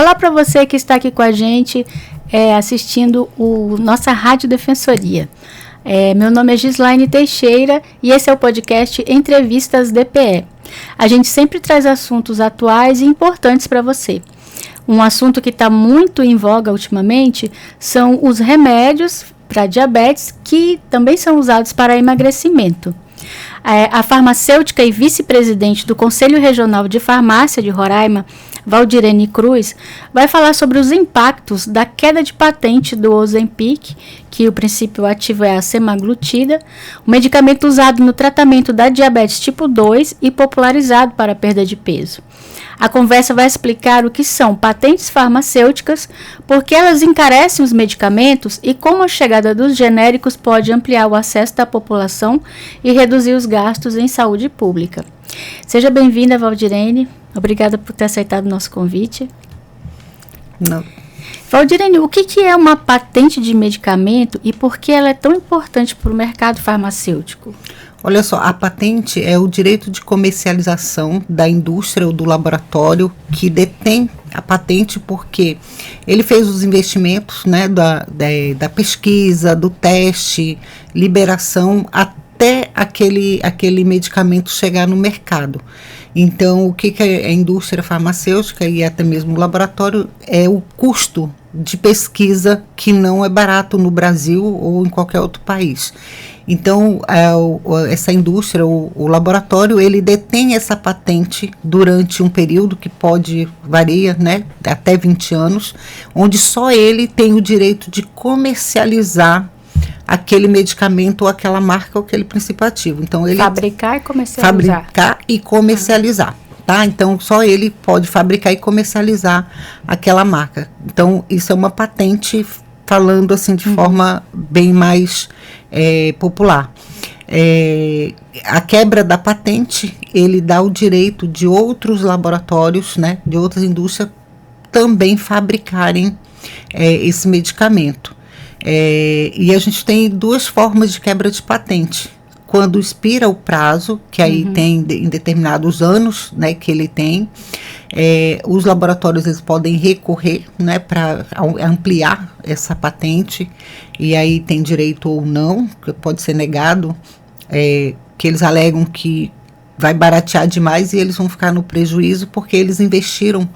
Olá para você que está aqui com a gente assistindo nossa Rádio Defensoria. Meu nome é Gislaine Teixeira e esse é o podcast Entrevistas DPE. A gente sempre traz assuntos atuais e importantes para você. Um assunto que está muito em voga ultimamente são os remédios para diabetes, que também são usados para emagrecimento. A farmacêutica e vice-presidente do Conselho Regional de Farmácia de Roraima, Valdirene Cruz, vai falar sobre os impactos da queda de patente do Ozempic, que o princípio ativo é a semaglutida, um medicamento usado no tratamento da diabetes tipo 2 e popularizado para a perda de peso. A conversa vai explicar o que são patentes farmacêuticas, por que elas encarecem os medicamentos e como a chegada dos genéricos pode ampliar o acesso da população e reduzir os gastos em saúde pública. Seja bem-vinda, Valdirene. Obrigada por ter aceitado o nosso convite. Não. Valdirene, o que é uma patente de medicamento e por que ela é tão importante para o mercado farmacêutico? Olha só, a patente é o direito de comercialização da indústria ou do laboratório que detém a patente, porque ele fez os investimentos, né, da pesquisa, do teste, liberação, até aquele medicamento chegar no mercado. Então, o que é a indústria farmacêutica e até mesmo o laboratório é o custo de pesquisa, que não é barato no Brasil ou em qualquer outro país. Então, essa indústria, o laboratório, ele detém essa patente durante um período que varia, né, até 20 anos, onde só ele tem o direito de comercializar aquele medicamento ou aquela marca ou aquele princípio ativo. Então, ele fabricar e comercializar. Tá? Então, só ele pode fabricar e comercializar aquela marca. Então, isso é uma patente, falando assim de forma bem mais popular. A quebra da patente, ele dá o direito de outros laboratórios, né, de outras indústrias, também fabricarem esse medicamento. E a gente tem duas formas de quebra de patente. Quando expira o prazo, que aí tem em determinados anos, né, que ele tem, os laboratórios eles podem recorrer, né, para ampliar essa patente, e aí tem direito ou não, que pode ser negado, que eles alegam que vai baratear demais e eles vão ficar no prejuízo porque eles investiram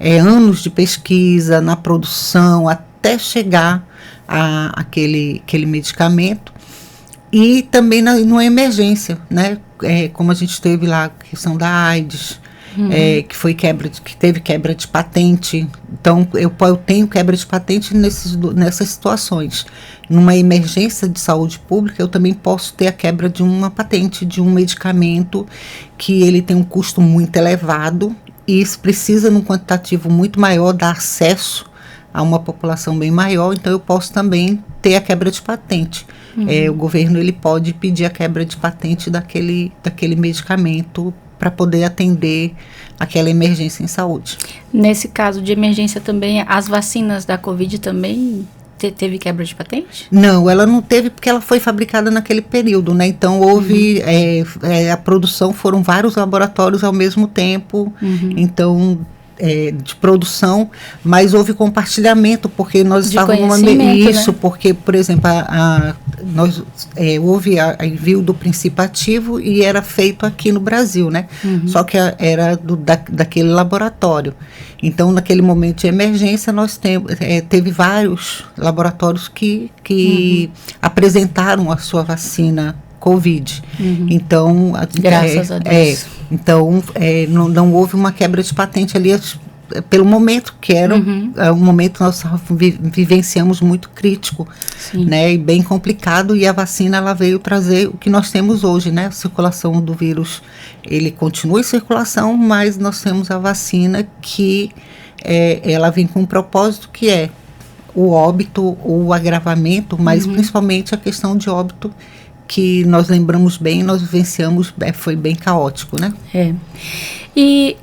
anos de pesquisa na produção até chegar aquele medicamento. E também numa emergência, né? Como a gente teve lá a questão da AIDS, que teve quebra de patente. Então, eu tenho quebra de patente nessas situações. Numa emergência de saúde pública, eu também posso ter a quebra de uma patente de um medicamento que ele tem um custo muito elevado e precisa, num quantitativo muito maior, dar acesso a uma população bem maior. Então, eu posso também ter a quebra de patente. O governo ele pode pedir a quebra de patente daquele medicamento para poder atender aquela emergência em saúde. Nesse caso de emergência também, as vacinas da Covid também teve quebra de patente? Não, ela não teve porque ela foi fabricada naquele período, né? Então houve a produção, foram vários laboratórios ao mesmo tempo, então de produção, mas houve compartilhamento, porque nós estávamos isso, né? Porque, por exemplo, houve envio do princípio ativo e era feito aqui no Brasil, né? Só que era daquele laboratório. Então, naquele momento de emergência, nós teve vários laboratórios que apresentaram a sua vacina COVID. Então, graças a Deus. Então, não houve uma quebra de patente ali, pelo momento, que era um momento que nós vivenciamos muito crítico, né, e bem complicado, e a vacina ela veio trazer o que nós temos hoje, né, a circulação do vírus, ele continua em circulação, mas nós temos a vacina que ela vem com um propósito que é o óbito, o agravamento, mas principalmente a questão de óbito, que nós lembramos bem, nós vivenciamos, foi bem caótico, né? E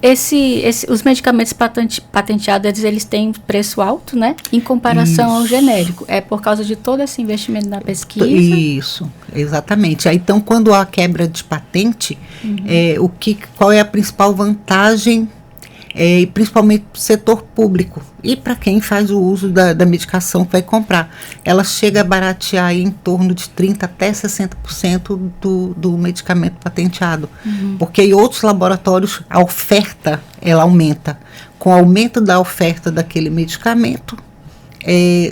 os medicamentos patenteados, eles têm preço alto, né? Em comparação ao genérico. É por causa de todo esse investimento na pesquisa? Isso, exatamente. Aí, então, quando há quebra de patente, qual é a principal vantagem e principalmente para o setor público e para quem faz o uso da medicação que vai comprar. Ela chega a baratear aí em torno de 30% até 60% do medicamento patenteado, porque em outros laboratórios a oferta ela aumenta. Com o aumento da oferta daquele medicamento,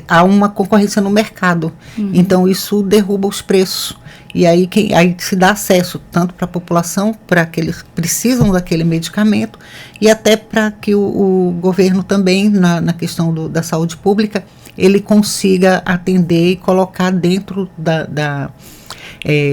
há uma concorrência no mercado. Então isso derruba os preços. E aí se dá acesso tanto para a população, para aqueles que precisam daquele medicamento, e até para que o governo também, na questão da saúde pública, ele consiga atender e colocar dentro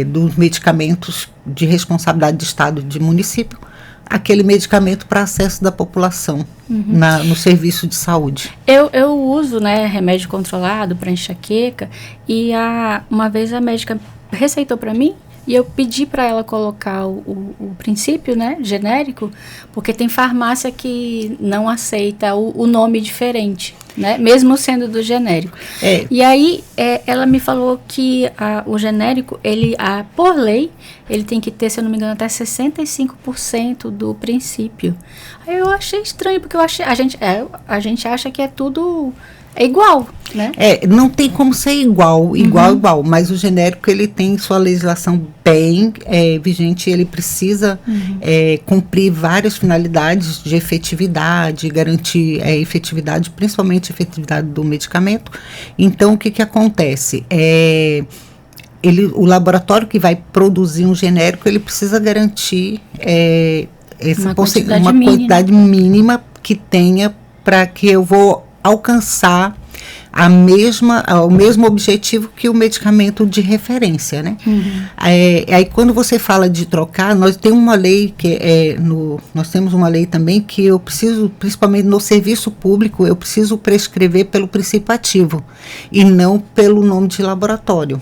dos medicamentos de responsabilidade de Estado e de município, aquele medicamento para acesso da população no serviço de saúde. Eu uso, né, remédio controlado para enxaqueca, e uma vez a médica receitou para mim e eu pedi para ela colocar o princípio, né, genérico, porque tem farmácia que não aceita o nome diferente, né, mesmo sendo do genérico. E aí ela me falou que o genérico, por lei, ele tem que ter, se eu não me engano, até 65% do princípio. Aí eu achei estranho, porque a gente acha que é tudo igual, né? Não tem como ser igual, mas o genérico ele tem sua legislação bem vigente, ele precisa cumprir várias finalidades de efetividade, garantir efetividade, principalmente a efetividade do medicamento. Então, o que acontece? O laboratório que vai produzir um genérico, ele precisa garantir uma quantidade mínima que tenha para que eu vou alcançar o mesmo objetivo que o medicamento de referência, né? Aí quando você fala de trocar, nós temos uma lei nós temos uma lei também que eu preciso, principalmente no serviço público, eu preciso prescrever pelo princípio ativo e não pelo nome de laboratório.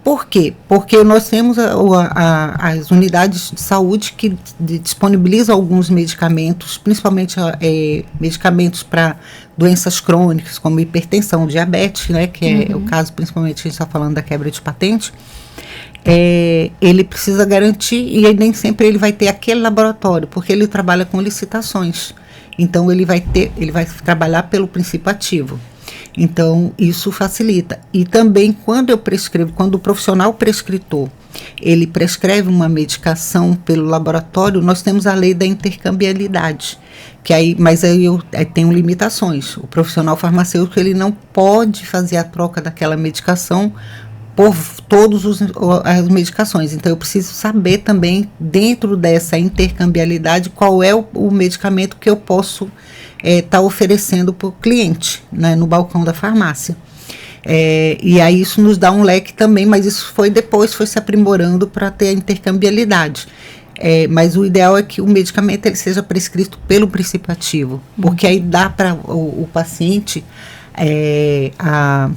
Por quê? Porque nós temos as unidades de saúde que disponibilizam alguns medicamentos, principalmente medicamentos para doenças crônicas, como hipertensão, diabetes, né, que é o caso, principalmente, a gente está falando da quebra de patente. Ele precisa garantir, e nem sempre ele vai ter aquele laboratório, porque ele trabalha com licitações. Então, ele vai trabalhar pelo princípio ativo. Então, isso facilita. E também, quando o profissional prescritor, ele prescreve uma medicação pelo laboratório, nós temos a lei da intercambiabilidade, mas aí eu tenho limitações. O profissional farmacêutico, ele não pode fazer a troca daquela medicação por todas as medicações. Então, eu preciso saber também, dentro dessa intercambiabilidade, qual é o medicamento que eu posso estar oferecendo para o cliente, né, no balcão da farmácia. E aí isso nos dá um leque também, mas isso foi se aprimorando para ter a intercambiabilidade. Mas o ideal é que o medicamento ele seja prescrito pelo princípio ativo, porque aí dá para o paciente a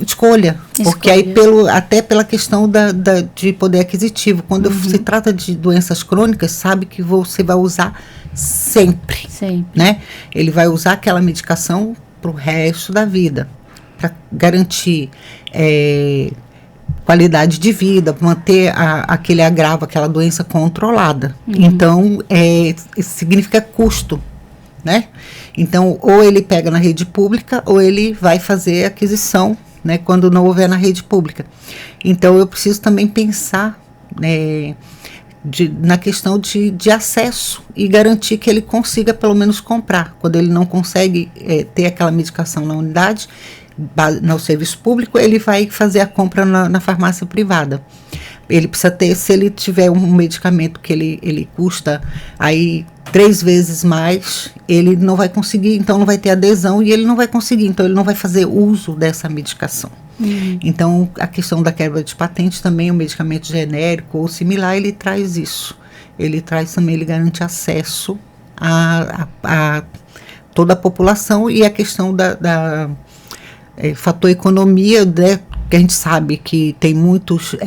escolha, porque aí até pela questão de poder aquisitivo, quando se trata de doenças crônicas, sabe que você vai usar sempre, né? Ele vai usar aquela medicação para o resto da vida, para garantir qualidade de vida, manter aquele agravo, aquela doença controlada. Então, significa custo, né? Então, ou ele pega na rede pública, ou ele vai fazer aquisição, né, quando não houver na rede pública. Então, eu preciso também pensar na questão de acesso e garantir que ele consiga pelo menos comprar. Quando ele não consegue ter aquela medicação na unidade, no serviço público, ele vai fazer a compra na farmácia privada. Ele precisa ter, se ele tiver um medicamento que ele custa aí 3 vezes mais, ele não vai conseguir, então não vai ter adesão e ele não vai conseguir, então ele não vai fazer uso dessa medicação. Então, a questão da quebra de patente também, o medicamento genérico ou similar, ele traz isso. Ele traz também, ele garante acesso a toda a população, e a questão da fator economia, né, que a gente sabe que tem muitas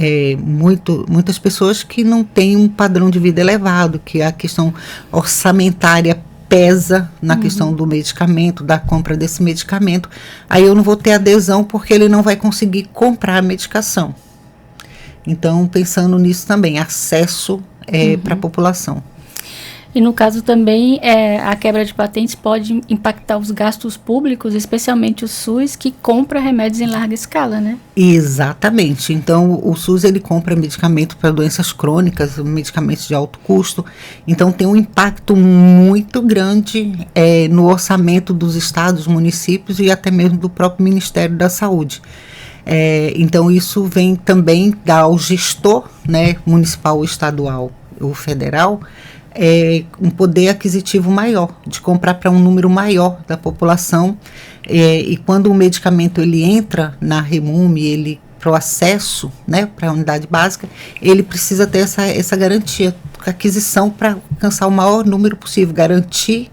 pessoas que não têm um padrão de vida elevado, que a questão orçamentária pesa na questão do medicamento, da compra desse medicamento. Aí eu não vou ter adesão porque ele não vai conseguir comprar a medicação. Então, pensando nisso também, acesso para a população. E no caso também, a quebra de patentes pode impactar os gastos públicos, especialmente o SUS, que compra remédios em larga escala, né? Exatamente. Então, o SUS, ele compra medicamento para doenças crônicas, medicamentos de alto custo. Então, tem um impacto muito grande no orçamento dos estados, municípios e até mesmo do próprio Ministério da Saúde. Então, isso vem também dar ao gestor, né, municipal, estadual ou federal, um poder aquisitivo maior, de comprar para um número maior da população, e quando o medicamento ele entra na REMUME, ele para o acesso, né, para a unidade básica, ele precisa ter essa garantia, aquisição para alcançar o maior número possível, garantir,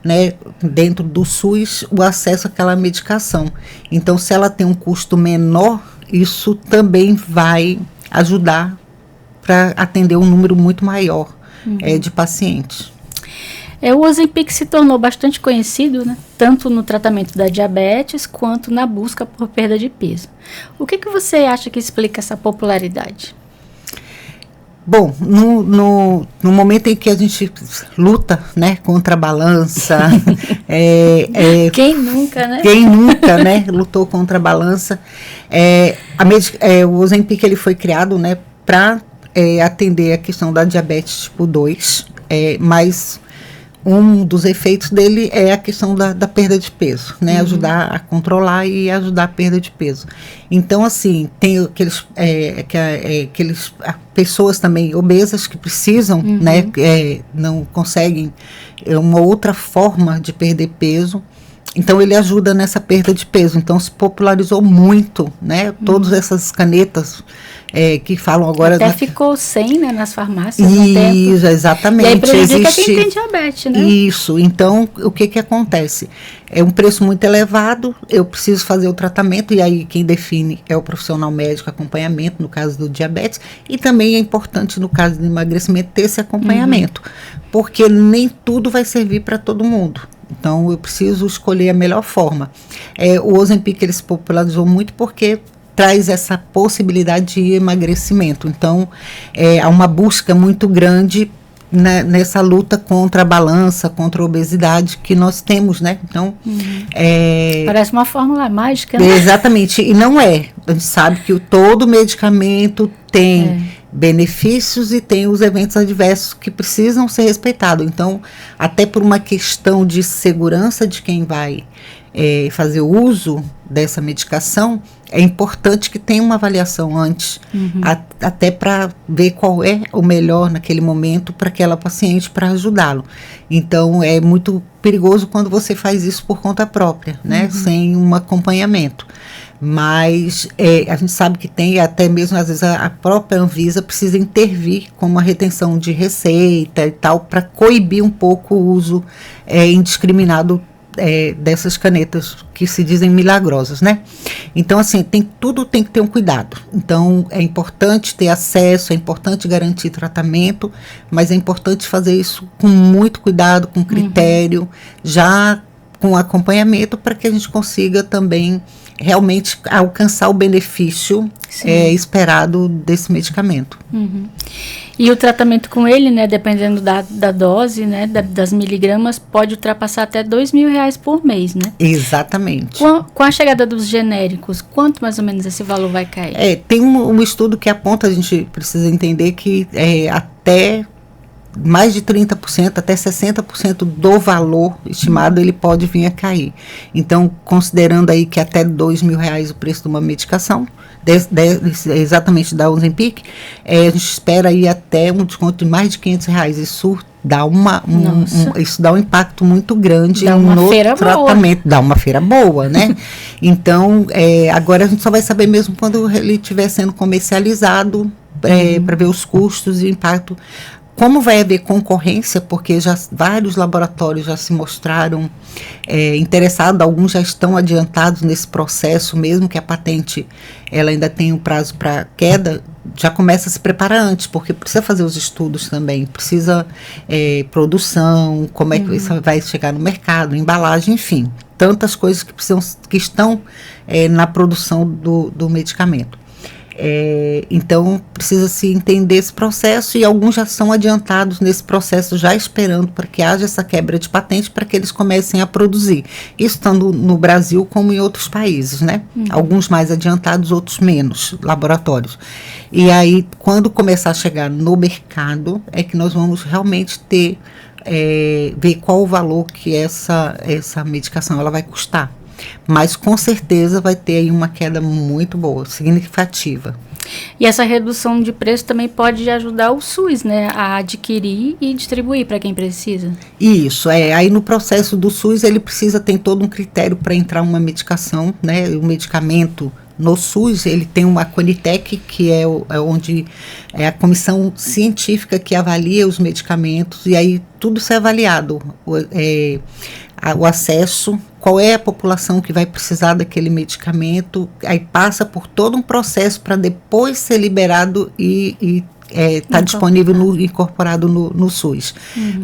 né, dentro do SUS o acesso àquela medicação. Então, se ela tem um custo menor, isso também vai ajudar para atender um número muito maior de pacientes. O Ozempic se tornou bastante conhecido, né, tanto no tratamento da diabetes quanto na busca por perda de peso. O que você acha que explica essa popularidade? Bom, no momento em que a gente luta, né, contra a balança, quem nunca, né? Quem nunca, né, lutou contra a balança? O Ozempic ele foi criado, né, para atender a questão da diabetes tipo 2, mas um dos efeitos dele é a questão da perda de peso, né? Ajudar a controlar e ajudar a perda de peso. Então, assim, tem aqueles pessoas também obesas que precisam, né? Não conseguem uma outra forma de perder peso. Então, ele ajuda nessa perda de peso. Então, se popularizou muito, né? Todas essas canetas que falam agora... Até ficou 100, né, nas farmácias. Isso, exatamente. E aí prejudica quem tem diabetes, né? Isso. Então, o que acontece? É um preço muito elevado, eu preciso fazer o tratamento, e aí quem define é o profissional médico, acompanhamento, no caso do diabetes, e também é importante, no caso do emagrecimento, ter esse acompanhamento, porque nem tudo vai servir para todo mundo. Então, eu preciso escolher a melhor forma. O Ozempic, ele se popularizou muito porque traz essa possibilidade de emagrecimento. Então, há uma busca muito grande nessa luta contra a balança, contra a obesidade que nós temos, né? Então, parece uma fórmula mágica, né? Exatamente, e não é. A gente sabe que todo medicamento tem benefícios e tem os eventos adversos que precisam ser respeitados. Então, até por uma questão de segurança de quem vai fazer o uso dessa medicação, é importante que tenha uma avaliação antes, até para ver qual é o melhor naquele momento para aquela paciente, para ajudá-lo. Então, é muito perigoso quando você faz isso por conta própria, né, sem um acompanhamento. Mas a gente sabe que tem, até mesmo às vezes a própria Anvisa precisa intervir com uma retenção de receita e tal, para coibir um pouco o uso indiscriminado dessas canetas que se dizem milagrosas, né? Então, assim, tudo tem que ter um cuidado. Então, é importante ter acesso, é importante garantir tratamento, mas é importante fazer isso com muito cuidado, com critério, já com acompanhamento, para que a gente consiga também realmente alcançar o benefício esperado desse medicamento. E o tratamento com ele, né, dependendo da dose, né, das miligramas, pode ultrapassar até R$2.000 por mês, né? Exatamente. Com a chegada dos genéricos, quanto mais ou menos esse valor vai cair? Tem um estudo que aponta, a gente precisa entender que até mais de 30%, até 60% do valor estimado, ele pode vir a cair. Então, considerando aí que até R$2.000 o preço de uma medicação, exatamente da Ozempic, a gente espera aí até um desconto de mais de R$500. Isso dá isso dá um impacto muito grande no tratamento. Dá uma feira boa, né? Então, agora a gente só vai saber mesmo quando ele estiver sendo comercializado, para ver os custos e o impacto. Como vai haver concorrência, porque vários laboratórios já se mostraram interessados, alguns já estão adiantados nesse processo, mesmo que a patente ela ainda tenha um prazo para queda, já começa a se preparar antes, porque precisa fazer os estudos também, precisa produção, como é que isso vai chegar no mercado, embalagem, enfim, tantas coisas que estão na produção do medicamento. Então, precisa se entender esse processo, e alguns já são adiantados nesse processo, já esperando para que haja essa quebra de patente, para que eles comecem a produzir. Isso tanto no Brasil como em outros países, né? Alguns mais adiantados, outros menos, laboratórios. E aí, quando começar a chegar no mercado, é que nós vamos realmente ver qual o valor que essa medicação ela vai custar. Mas com certeza vai ter aí uma queda muito boa, significativa. E essa redução de preço também pode ajudar o SUS, né, a adquirir e distribuir para quem precisa. Isso, aí no processo do SUS ele tem todo um critério para entrar uma medicação, né, o medicamento no SUS, ele tem uma Conitec, que é onde é a comissão científica que avalia os medicamentos, e aí tudo isso é avaliado, o acesso, qual é a população que vai precisar daquele medicamento, aí passa por todo um processo para depois ser liberado e está disponível incorporado no SUS.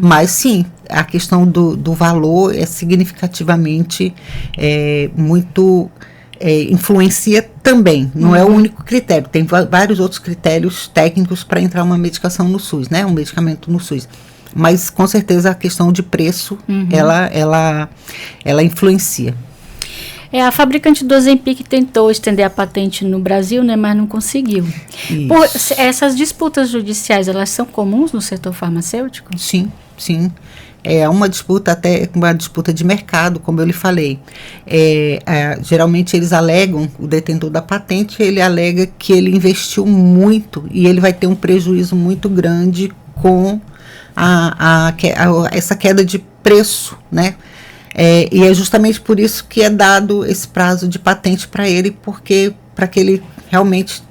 Mas sim, a questão do valor é significativamente muito... influencia também, não é o único critério, tem vários outros critérios técnicos para entrar uma medicação no SUS, né, um medicamento no SUS. Mas com certeza a questão de preço, ela influencia. A fabricante do Ozempic tentou estender a patente no Brasil, né, mas não conseguiu. Essas disputas judiciais, elas são comuns no setor farmacêutico? Sim. É uma disputa, até uma disputa de mercado, como eu lhe falei. Geralmente eles alegam, o detentor da patente, ele alega que ele investiu muito e ele vai ter um prejuízo muito grande com essa queda de preço, né? E é justamente por isso que é dado esse prazo de patente para ele, porque para que ele realmente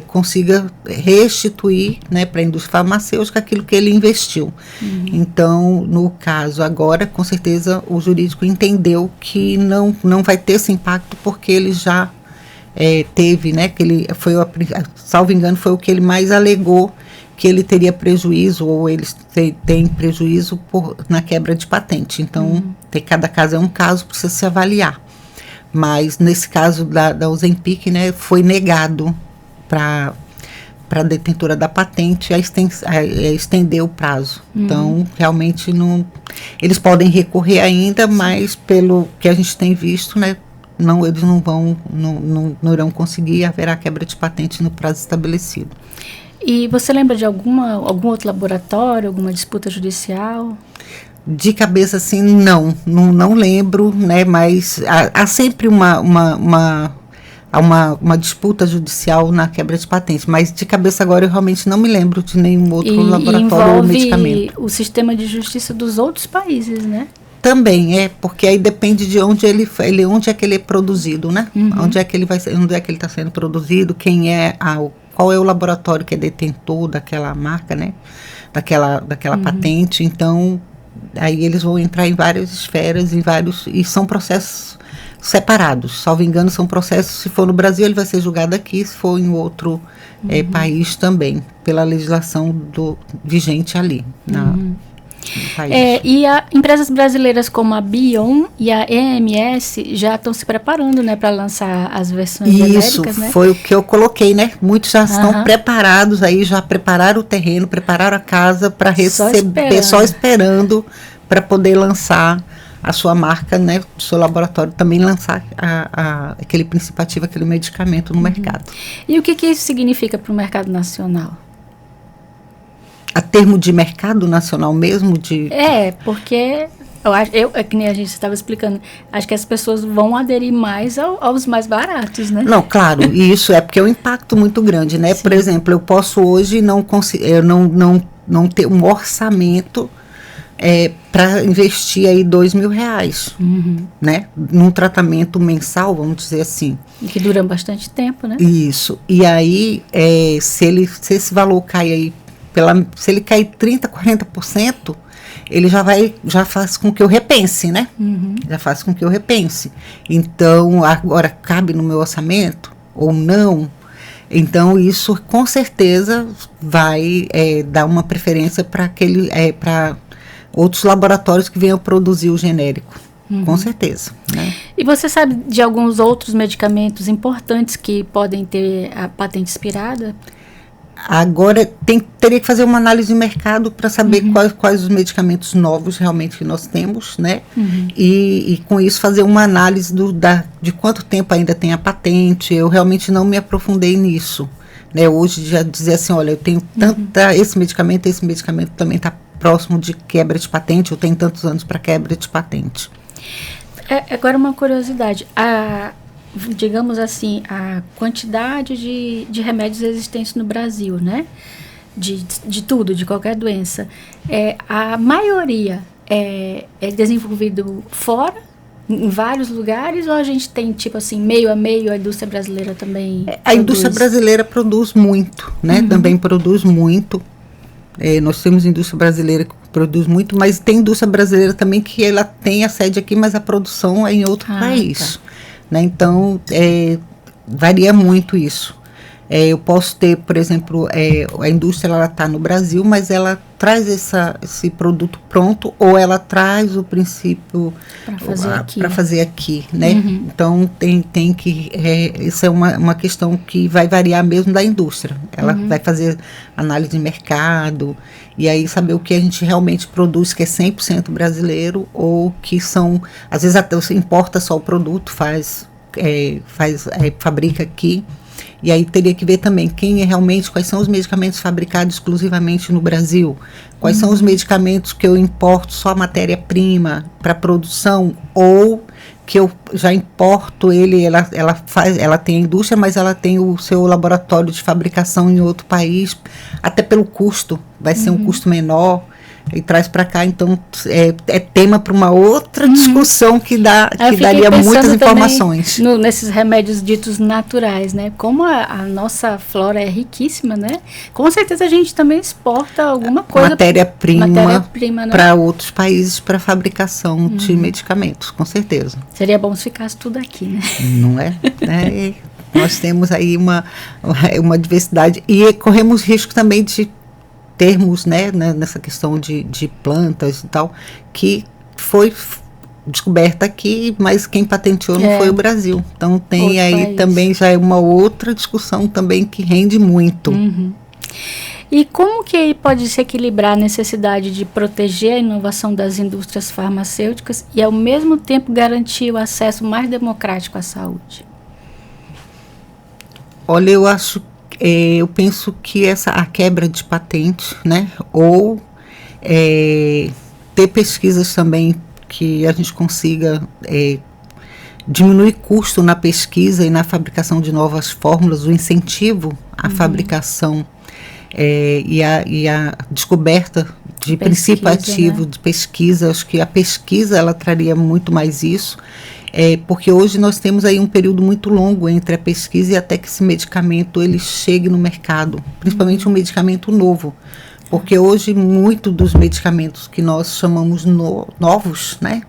consiga restituir, né, para a indústria farmacêutica aquilo que ele investiu. Então, no caso agora, com certeza o jurídico entendeu que não vai ter esse impacto, porque ele já teve, né, que ele foi, salvo engano, foi o que ele mais alegou, que ele teria prejuízo, ou eles têm prejuízo na quebra de patente. Então, cada caso é um caso, precisa se avaliar. Mas nesse caso da Ozempic, né, foi negado para a detentora da patente estender o prazo. Então, realmente eles podem recorrer ainda, mas pelo que a gente tem visto, né, eles não irão conseguir, haverá quebra de patente no prazo estabelecido. E você lembra de algum outro laboratório, alguma disputa judicial? De cabeça, assim, não lembro, né, mas há sempre uma disputa judicial na quebra de patente, mas de cabeça agora eu realmente não me lembro de nenhum outro laboratório ou medicamento. O sistema de justiça dos outros países, né? Também porque aí depende de onde onde é que ele é produzido, né? Onde é que ele está sendo produzido, qual é o laboratório que é detentor daquela marca, né? Daquela patente. Então, aí eles vão entrar em várias esferas, e são processos separados. Salvo engano, são processos, se for no Brasil, ele vai ser julgado aqui, se for em outro país também, pela legislação vigente ali, no país. E empresas brasileiras como a Bion e a EMS já estão se preparando, né, para lançar as versões genéricas, né? Isso foi o que eu coloquei, né? Muitos já estão preparados aí, já prepararam o terreno, prepararam a casa para receber, só esperando para poder lançar a sua marca, né, o seu laboratório também lançar aquele princípio ativo, aquele medicamento no mercado. E o que isso significa para o mercado nacional? A termo de mercado nacional mesmo? Porque que nem a gente estava explicando, acho que as pessoas vão aderir mais aos mais baratos, né? Não, claro, e isso é porque é um impacto muito grande, né? Sim. Por exemplo, eu posso hoje não ter um orçamento para investir aí R$2.000, né? Num tratamento mensal, vamos dizer assim. E que dura bastante tempo, né? Isso. E aí, se esse valor cai aí, se ele cair 30%, 40%, ele já faz com que eu repense, né? Já faz com que eu repense. Então, agora cabe no meu orçamento ou não? Então, isso com certeza vai dar uma preferência para outros laboratórios que venham produzir o genérico. com certeza. Né? E você sabe de alguns outros medicamentos importantes que podem ter a patente expirada? Agora, teria que fazer uma análise de mercado para saber quais os medicamentos novos realmente que nós temos, né? E com isso fazer uma análise de quanto tempo ainda tem a patente. Eu realmente não me aprofundei nisso. Né? Hoje já dizer assim, olha, eu tenho esse medicamento também está próximo de quebra de patente, eu tenho tantos anos para quebra de patente. Agora uma curiosidade, digamos assim, a quantidade de remédios existentes no Brasil, né? De tudo, de qualquer doença. A maioria é desenvolvido fora, em vários lugares, ou a gente tem, tipo assim, meio a meio, a indústria brasileira também A indústria brasileira produz muito, né? Também produz muito. Nós temos indústria brasileira que produz muito, mas tem indústria brasileira também que ela tem a sede aqui, mas a produção é em outro país. Tá. Né? Então, varia muito isso. Eu posso ter, por exemplo, a indústria ela está no Brasil, mas ela traz esse produto pronto ou ela traz o princípio para fazer aqui, né? Então tem que isso é uma questão que vai variar mesmo da indústria. Ela vai fazer análise de mercado e aí saber o que a gente realmente produz que é 100% brasileiro ou que são, às vezes até você importa só o produto, fabrica aqui. E aí teria que ver também quais são os medicamentos fabricados exclusivamente no Brasil, quais são os medicamentos que eu importo só a matéria-prima para produção ou que eu já importo ela tem a indústria, mas ela tem o seu laboratório de fabricação em outro país, até pelo custo, vai ser um custo menor. E traz para cá, então é tema para uma outra discussão que daria muitas informações. Nesses remédios ditos naturais, né? Como a nossa flora é riquíssima, né? Com certeza a gente também exporta alguma coisa. Matéria-prima né? Para outros países para fabricação de medicamentos, com certeza. Seria bom se ficasse tudo aqui, né? Não é? Nós temos aí uma diversidade e corremos risco também de termos, né, nessa questão de plantas e tal, que foi descoberta aqui, mas quem patenteou não foi o Brasil. Então tem outro aí país. Também já é uma outra discussão também que rende muito. E como que aí pode se equilibrar a necessidade de proteger a inovação das indústrias farmacêuticas e ao mesmo tempo garantir o acesso mais democrático à saúde? Olha, eu penso que a quebra de patente, né, ou ter pesquisas também que a gente consiga diminuir custo na pesquisa e na fabricação de novas fórmulas, o incentivo à fabricação e a descoberta de princípio ativo, né? De pesquisa. Acho que a pesquisa ela traria muito mais isso. Porque hoje nós temos aí um período muito longo entre a pesquisa e até que esse medicamento ele chegue no mercado, principalmente um medicamento novo, porque hoje muito dos medicamentos que nós chamamos novos, né,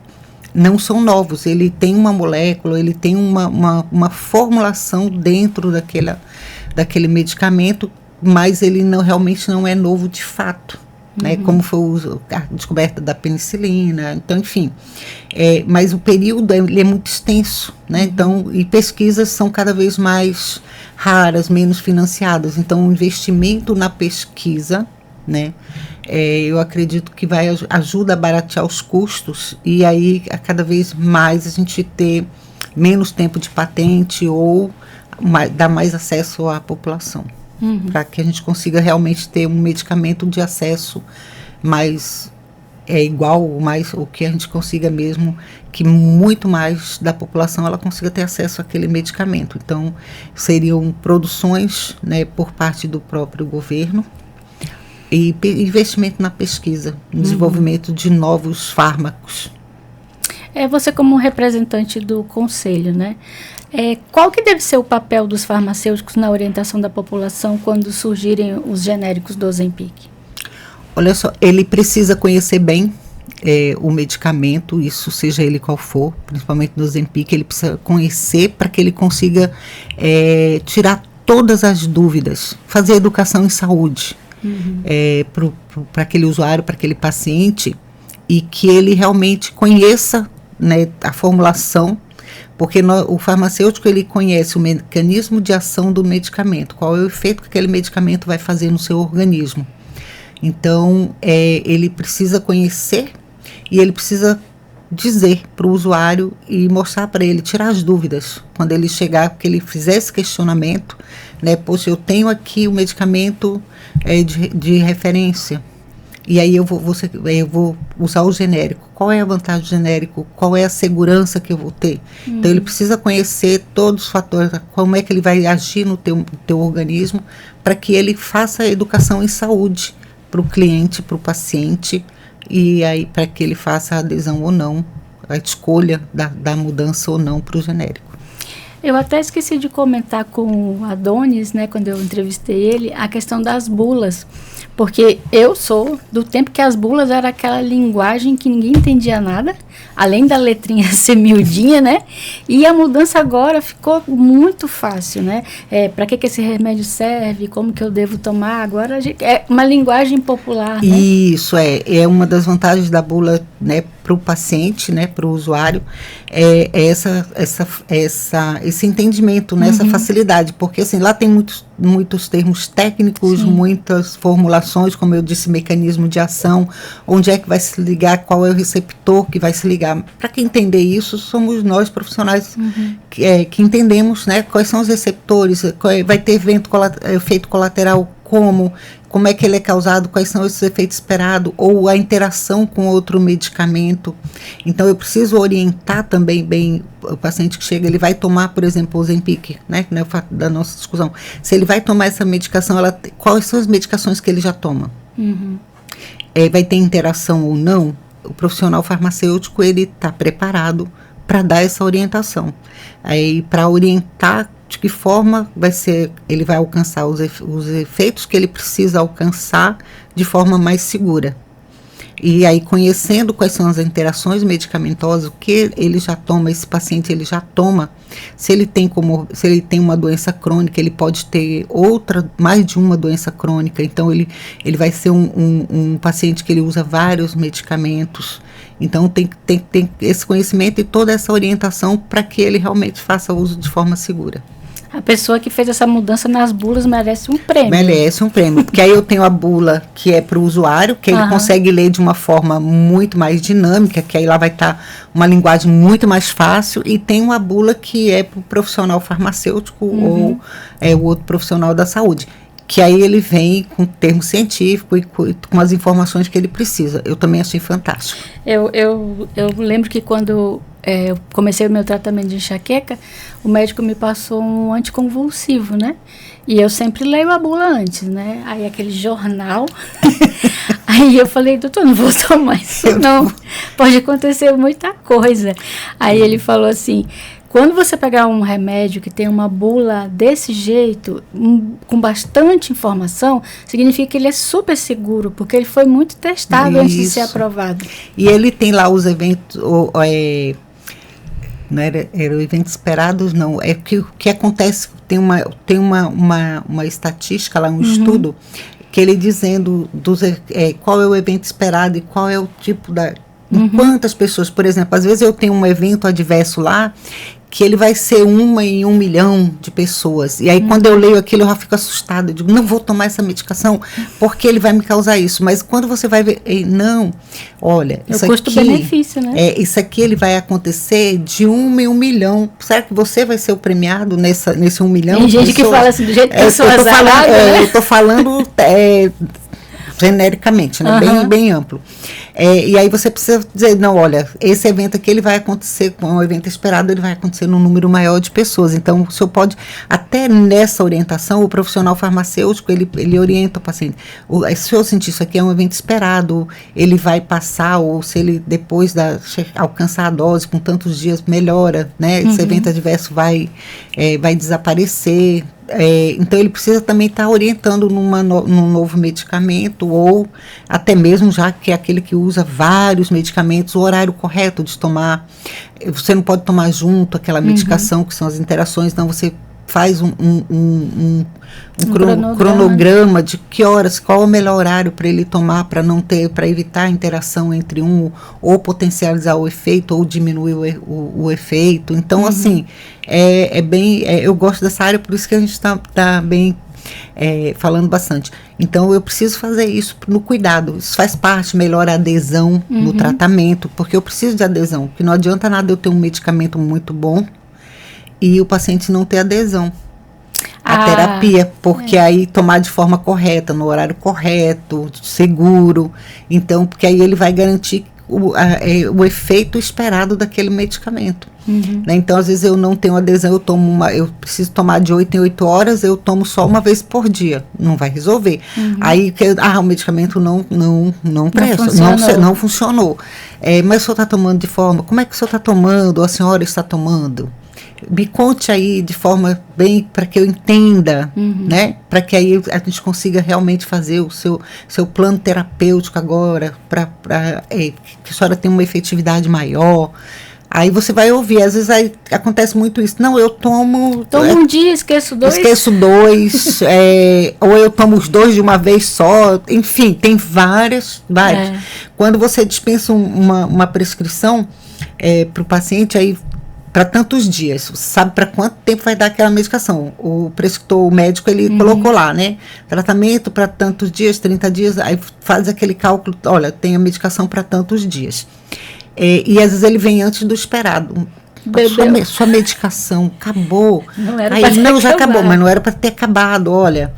não são novos, ele tem uma molécula, ele tem uma formulação dentro daquele medicamento, mas ele realmente não é novo de fato. Né, como foi a descoberta da penicilina, então, enfim. Mas o período ele é muito extenso, né, então, e pesquisas são cada vez mais raras, menos financiadas. Então, o investimento na pesquisa, né, eu acredito que ajuda a baratear os custos e aí, a cada vez mais, a gente ter menos tempo de patente ou dar mais acesso à população. Para que a gente consiga realmente ter um medicamento de acesso mais igual, o que a gente consiga mesmo, que muito mais da população ela consiga ter acesso àquele medicamento. Então, seriam produções, né, por parte do próprio governo e investimento na pesquisa, no desenvolvimento de novos fármacos. Você como representante do conselho, né? Qual que deve ser o papel dos farmacêuticos na orientação da população quando surgirem os genéricos do Ozempic? Olha só, ele precisa conhecer bem o medicamento, isso seja ele qual for, principalmente do Ozempic, ele precisa conhecer para que ele consiga tirar todas as dúvidas, fazer educação em saúde para aquele usuário, para aquele paciente, e que ele realmente conheça né, a formulação, porque o farmacêutico ele conhece o mecanismo de ação do medicamento, qual é o efeito que aquele medicamento vai fazer no seu organismo. Então, ele precisa conhecer e ele precisa dizer para o usuário e mostrar para ele, tirar as dúvidas. Quando ele chegar, que ele fizer esse questionamento, né, poxa, eu tenho aqui o medicamento de referência, e aí eu vou usar o genérico. Qual é a vantagem do genérico? Qual é a segurança que eu vou ter? Então, ele precisa conhecer todos os fatores, como é que ele vai agir no teu organismo, para que ele faça a educação em saúde para o cliente, para o paciente, e aí para que ele faça a adesão ou não, a escolha da mudança ou não para o genérico. Eu até esqueci de comentar com o Adonis, né, quando eu entrevistei ele, a questão das bulas. Porque eu sou do tempo que as bulas era aquela linguagem que ninguém entendia nada, além da letrinha ser miudinha, né? E a mudança agora ficou muito fácil, né? Para que esse remédio serve? Como que eu devo tomar? Agora é uma linguagem popular, né? Isso, é uma das vantagens da bula, né, para o paciente, né, para o usuário, esse entendimento, né, essa facilidade, porque assim, lá tem muitos termos técnicos, sim, muitas formulações, como eu disse, mecanismo de ação, onde é que vai se ligar, qual é o receptor que vai se ligar. Para quem entender isso, somos nós profissionais que entendemos, né, quais são os receptores, vai ter efeito colateral, como é que ele é causado, quais são esses efeitos esperados, ou a interação com outro medicamento. Então, eu preciso orientar também bem o paciente que chega, ele vai tomar, por exemplo, o Ozempic, né, da nossa discussão. Se ele vai tomar essa medicação, quais são as medicações que ele já toma? Vai ter interação ou não? O profissional farmacêutico, ele está preparado para dar essa orientação. Aí, para orientar de que forma ele vai alcançar os efeitos que ele precisa alcançar de forma mais segura. E aí, conhecendo quais são as interações medicamentosas, o que ele já toma, esse paciente ele já toma, se ele tem uma doença crônica, ele pode ter mais de uma doença crônica, então ele vai ser um paciente que ele usa vários medicamentos. Então, tem esse conhecimento e toda essa orientação para que ele realmente faça uso de forma segura. A pessoa que fez essa mudança nas bulas merece um prêmio. Merece um prêmio, porque aí eu tenho a bula que é para o usuário, que ele consegue ler de uma forma muito mais dinâmica, que aí lá vai estar uma linguagem muito mais fácil, e tem uma bula que é para o profissional farmacêutico ou o outro profissional da saúde, que aí ele vem com termo científico e com as informações que ele precisa. Eu também achei fantástico. Eu lembro que quando eu comecei o meu tratamento de enxaqueca, o médico me passou um anticonvulsivo, né? E eu sempre leio a bula antes, né? Aí aquele jornal. Aí eu falei, doutor, não vou tomar isso não. Pode acontecer muita coisa. Aí ele falou assim, quando você pegar um remédio que tem uma bula desse jeito, com bastante informação, significa que ele é super seguro, porque ele foi muito testado antes de ser aprovado. E ele tem lá os eventos, não era eventos esperados, não. É que o que acontece, tem uma estatística lá, um estudo, que ele dizendo qual é o evento esperado e qual é o tipo quantas pessoas, por exemplo, às vezes eu tenho um evento adverso lá, que ele vai ser 1 em 1 milhão de pessoas. E aí, quando eu leio aquilo, eu já fico assustada. Eu digo, não vou tomar essa medicação, porque ele vai me causar isso. Mas quando você vai ver, não, olha, isso aqui... O custo-benefício, né? Isso aqui, ele vai acontecer de 1 em 1 milhão. Será que você vai ser o premiado nesse 1 milhão? Tem gente que fala assim, do jeito que pessoas azaradas, né? Eu estou falando... genericamente, né? Bem amplo. E aí você precisa dizer, não, olha, esse evento aqui ele vai acontecer, com o evento esperado, ele vai acontecer num número maior de pessoas. Então, o senhor pode, até nessa orientação, o profissional farmacêutico, ele orienta o paciente. Se eu sentir isso aqui é um evento esperado, ele vai passar, ou se ele depois alcançar a dose com tantos dias, melhora, né? Esse evento adverso vai desaparecer. Então, ele precisa também estar orientando num novo medicamento, ou até mesmo já que é aquele que usa vários medicamentos, o horário correto de tomar. Você não pode tomar junto aquela medicação, que são as interações, então você faz um cronograma de que horas, qual é o melhor horário para ele tomar, para evitar a interação entre ou potencializar o efeito, ou diminuir o efeito. Então, assim, eu gosto dessa área, por isso que a gente está bem falando bastante. Então, eu preciso fazer isso no cuidado. Isso faz parte, melhora a adesão no tratamento, porque eu preciso de adesão, porque não adianta nada eu ter um medicamento muito bom e o paciente não ter adesão à terapia, porque aí tomar de forma correta, no horário correto, seguro. Então, porque aí ele vai garantir o efeito esperado daquele medicamento. Né? Então, às vezes eu não tenho adesão, eu preciso tomar de 8 em 8 horas, eu tomo só uma vez por dia. Não vai resolver. Aí, o medicamento não presta, não funcionou. Mas o senhor está tomando de forma, como é que o senhor está tomando, ou a senhora está tomando? Me conte aí de forma bem, para que eu entenda, né? Para que aí a gente consiga realmente fazer o seu plano terapêutico agora, que a senhora tenha uma efetividade maior. Aí você vai ouvir, às vezes aí acontece muito isso. Não, eu tomo um dia, esqueço dois. Ou eu tomo os 2 de uma vez só. Enfim, tem várias. Quando você dispensa uma prescrição para o paciente, aí para tantos dias, você sabe para quanto tempo vai dar aquela medicação. O prescritor, o médico, ele colocou lá, né? Tratamento para tantos dias, 30 dias, aí faz aquele cálculo, olha, tem a medicação para tantos dias. E às vezes ele vem antes do esperado. Sua medicação acabou. Não, já acabou, mas não era para ter acabado. Olha,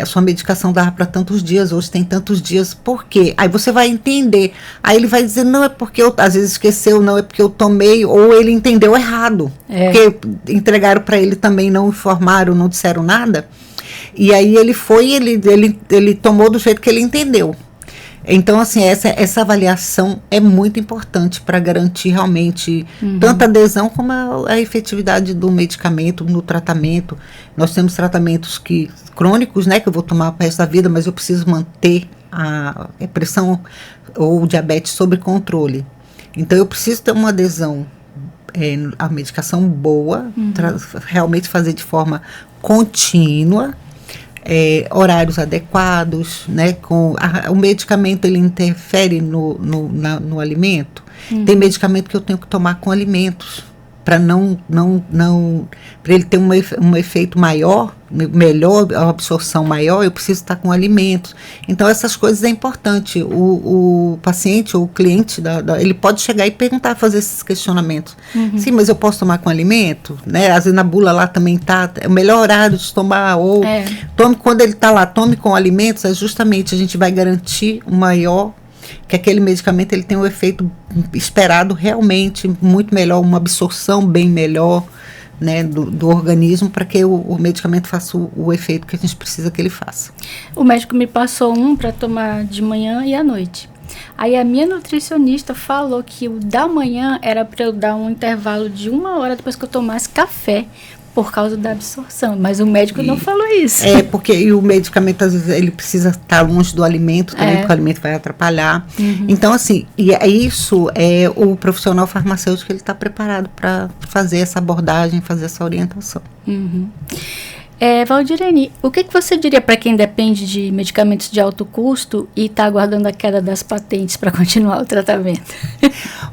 a sua medicação dava para tantos dias, hoje tem tantos dias. Por quê? Aí você vai entender. Aí ele vai dizer, não é porque eu, às vezes esqueceu, não é porque eu tomei, ou ele entendeu errado. Porque entregaram para ele também, não informaram, não disseram nada. E aí ele tomou do jeito que ele entendeu. Então, assim, essa avaliação é muito importante para garantir realmente tanto a adesão como a efetividade do medicamento no tratamento. Nós temos tratamentos crônicos, né, que eu vou tomar para o resto da vida, mas eu preciso manter a pressão ou o diabetes sob controle. Então, eu preciso ter uma adesão à medicação boa, realmente fazer de forma contínua, horários adequados, né? O medicamento, ele interfere no alimento. Tem medicamento que eu tenho que tomar com alimentos para para ele ter um efeito maior, melhor, a absorção maior, eu preciso estar com alimentos. Então, essas coisas é importante. O paciente ou o cliente, ele pode chegar e perguntar, fazer esses questionamentos. Sim, mas eu posso tomar com alimento? Né? Às vezes na bula lá também está, é o melhor horário de tomar, ou tome quando ele está lá, tome com alimentos, justamente a gente vai garantir o maior, que aquele medicamento ele tem um efeito esperado realmente muito melhor, uma absorção bem melhor, né, do organismo, para que o medicamento faça o efeito que a gente precisa que ele faça. O médico me passou para tomar de manhã e à noite. Aí a minha nutricionista falou que o da manhã era para eu dar um intervalo de 1 hora depois que eu tomasse café, por causa da absorção, mas o médico não falou isso. Porque o medicamento, às vezes, ele precisa estar longe do alimento também, porque o alimento vai atrapalhar. Então, assim, isso é o profissional farmacêutico, ele está preparado para fazer essa abordagem, fazer essa orientação. Valdirene, o que você diria para quem depende de medicamentos de alto custo e está aguardando a queda das patentes para continuar o tratamento?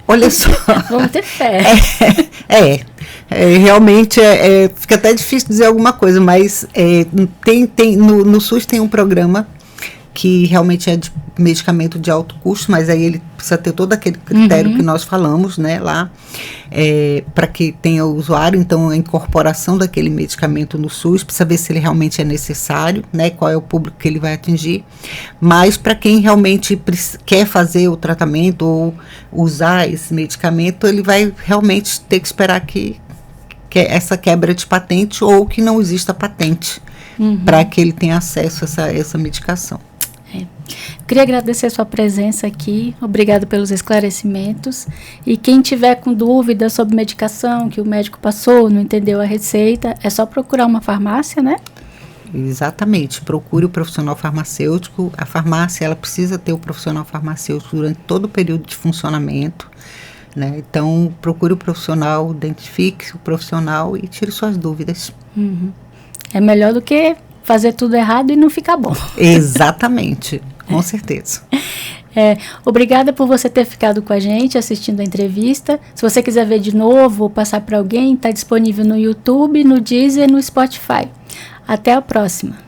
Olha só. Vamos ter fé. Realmente fica até difícil dizer alguma coisa, mas no SUS tem um programa que realmente é de medicamento de alto custo, mas aí ele precisa ter todo aquele critério que nós falamos, né, lá, para que tenha o usuário. Então, a incorporação daquele medicamento no SUS, precisa ver se ele realmente é necessário, né, qual é o público que ele vai atingir. Mas para quem realmente quer fazer o tratamento ou usar esse medicamento, ele vai realmente ter que esperar que essa quebra de patente ou que não exista patente para que ele tenha acesso a essa medicação. Queria agradecer a sua presença aqui, obrigado pelos esclarecimentos, e quem tiver com dúvidas sobre medicação que o médico passou, não entendeu a receita, é só procurar uma farmácia, né? Exatamente, procure o profissional farmacêutico. A farmácia, ela precisa ter o profissional farmacêutico durante todo o período de funcionamento, né? Então, procure o profissional, identifique o profissional e tire suas dúvidas. É melhor do que fazer tudo errado e não ficar bom. Exatamente, com certeza. Obrigada por você ter ficado com a gente assistindo a entrevista. Se você quiser ver de novo ou passar para alguém, está disponível no YouTube, no Deezer e no Spotify. Até a próxima.